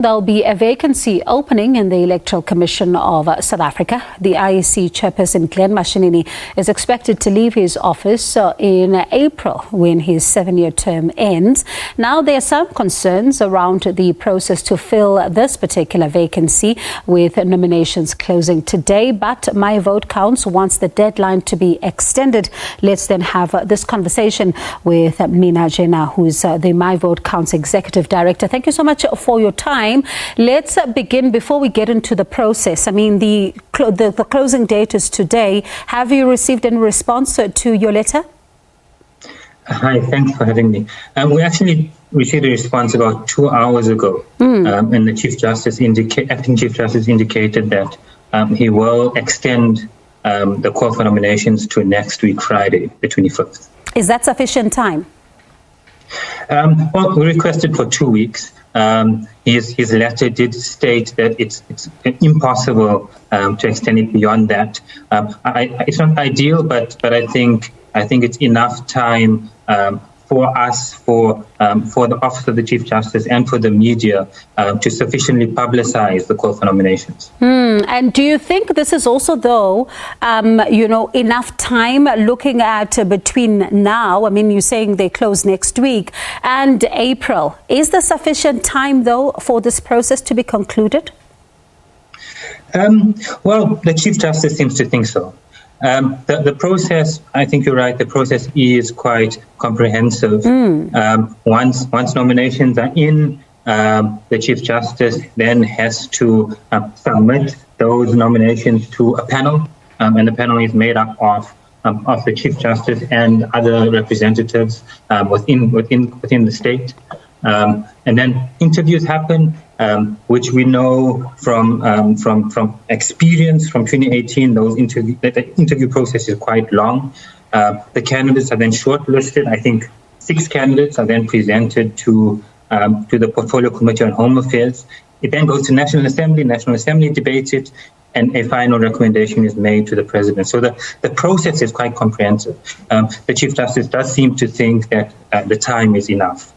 There'll be a vacancy opening in the Electoral Commission of South Africa. The IEC Chairperson Glen Mashinini is expected to leave his office in April when his 7-year term ends. Now, there are some concerns around the process to fill this particular vacancy, with nominations closing today. But My Vote Counts wants the deadline to be extended. Let's then have this conversation with Mina Jena, who's the My Vote Counts Executive Director. Thank you so much for your time. Let's begin before we get into the process. I mean, the closing date is today. Have you received any response to your letter? Hi, thanks for having me. We actually received a response about 2 hours ago, and the acting Chief Justice indicated that he will extend the call for nominations to next week, Friday, the 25th. Is that sufficient time? Well, we requested for 2 weeks. His letter did state that it's impossible to extend it beyond that. It's not ideal, but I think it's enough time for us, for the Office of the Chief Justice and for the media to sufficiently publicize the call for nominations. And do you think this is also, though, enough time looking at between now, I mean, you're saying they close next week, and April? Is there sufficient time, though, for this process to be concluded? Well, the Chief Justice seems to think so. The process, I think you're right, the process is quite comprehensive. Once nominations are in, the Chief Justice then has to submit those nominations to a panel, and the panel is made up of the Chief Justice and other representatives within the state. And then interviews happen, which we know from experience from 2018. The interview process is quite long. The candidates are then shortlisted. I think 6 candidates are then presented to the Portfolio Committee on Home Affairs. It then goes to National Assembly. National Assembly debates it, and a final recommendation is made to the President. So the process is quite comprehensive. The Chief Justice does seem to think that the time is enough.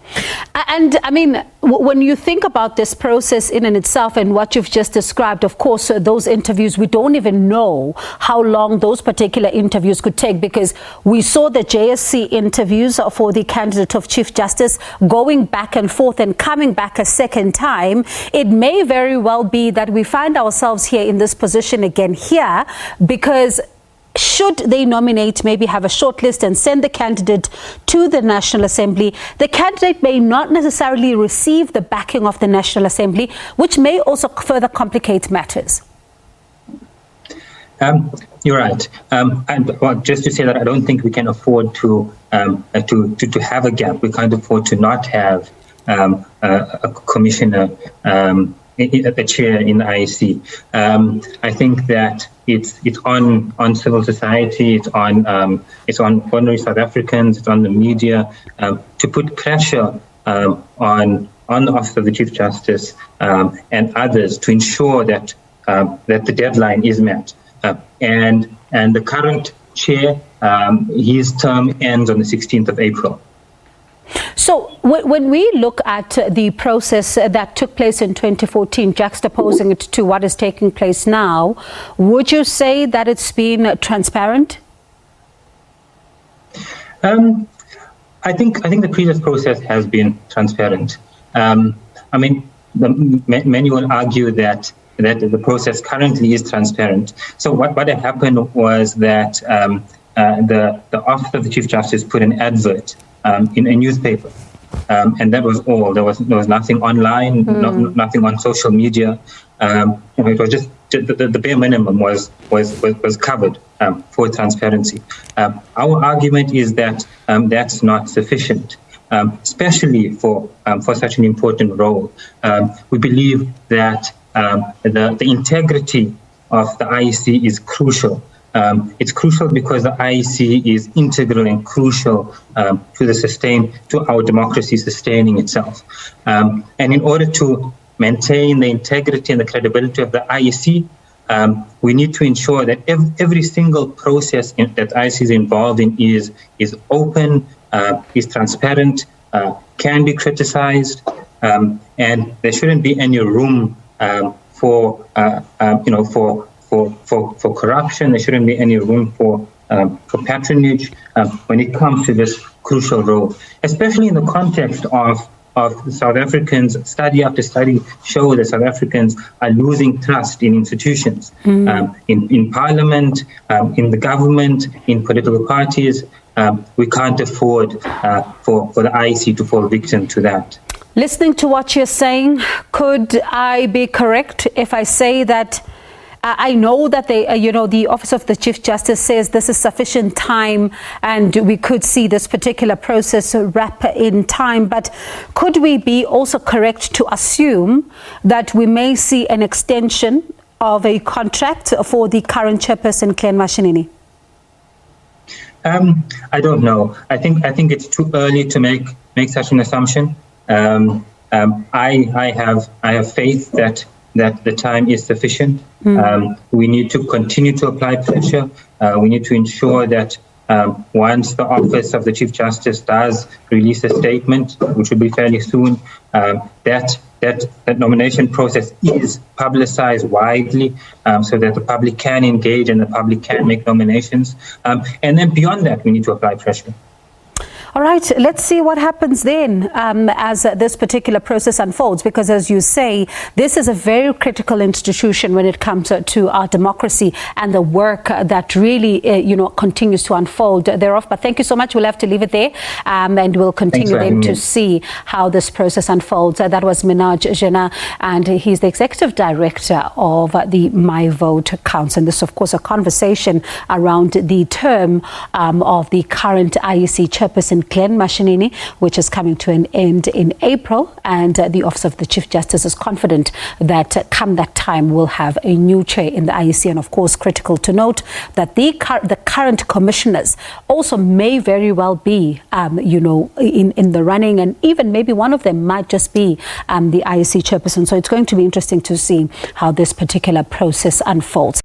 And I mean, when you think about this process in and itself and what you've just described, of course, those interviews, we don't even know how long those particular interviews could take, because we saw the JSC interviews for the candidate of Chief Justice going back and forth and coming back a second time. It may very well be that we find ourselves here in this position again here, because should they nominate, maybe have a shortlist and send the candidate to the National Assembly, the candidate may not necessarily receive the backing of the National Assembly, which may also further complicate matters. You're right. And well, just to say that I don't think we can afford to have a gap. We can't afford to not have a commissioner, a chair in the IEC. I think that it's on civil society, it's on ordinary South Africans, it's on the media to put pressure on the Office of the Chief Justice and others to ensure that the deadline is met. And the current chair, his term ends on the 16th of April. So when we look at the process that took place in 2014, juxtaposing it to what is taking place now, would you say that it's been transparent? I think the previous process has been transparent. I mean, many will argue that the process currently is transparent. So what had happened was that the Office of the Chief Justice put an advert in a newspaper, and that was all. There was nothing online, nothing on social media. It was just the bare minimum was covered for transparency. Our argument is that that's not sufficient, especially for such an important role. We believe that the integrity of the IEC is crucial. It's crucial because the IEC is integral and crucial to our democracy sustaining itself. And in order to maintain the integrity and the credibility of the IEC, we need to ensure that every single process that IEC is involved in is open, is transparent, can be criticized, and there shouldn't be any room for corruption. There shouldn't be any room for patronage when it comes to this crucial role, especially in the context of South Africans. Study after study show that South Africans are losing trust in institutions, in Parliament, in the government, in political parties. We can't afford for the IEC to fall victim to that. Listening to what you're saying, could I be correct if I say that I know that the Office of the Chief Justice says this is sufficient time and we could see this particular process wrap in time, but could we be also correct to assume that we may see an extension of a contract for the current chairperson, Glen Mashinini? I don't know. I think it's too early to make such an assumption. I have faith that the time is sufficient. We need to continue to apply pressure. We need to ensure that once the Office of the Chief Justice does release a statement, which will be fairly soon, that nomination process is publicized widely, so that the public can engage and the public can make nominations. And then beyond that, we need to apply pressure. All right, let's see what happens then as this particular process unfolds, because as you say, this is a very critical institution when it comes to our democracy and the work that really, continues to unfold thereof. But thank you so much. We'll have to leave it there and we'll continue then to see how this process unfolds. That was Minaj Jena, and he's the Executive Director of the My Vote Council. And this is, of course, a conversation around the term of the current IEC Chairperson Glen Mashinini, which is coming to an end in April, and the Office of the Chief Justice is confident that come that time we'll have a new chair in the IEC. And of course, critical to note that the current commissioners also may very well be in the running, and even maybe one of them might just be the IEC chairperson. So it's going to be interesting to see how this particular process unfolds.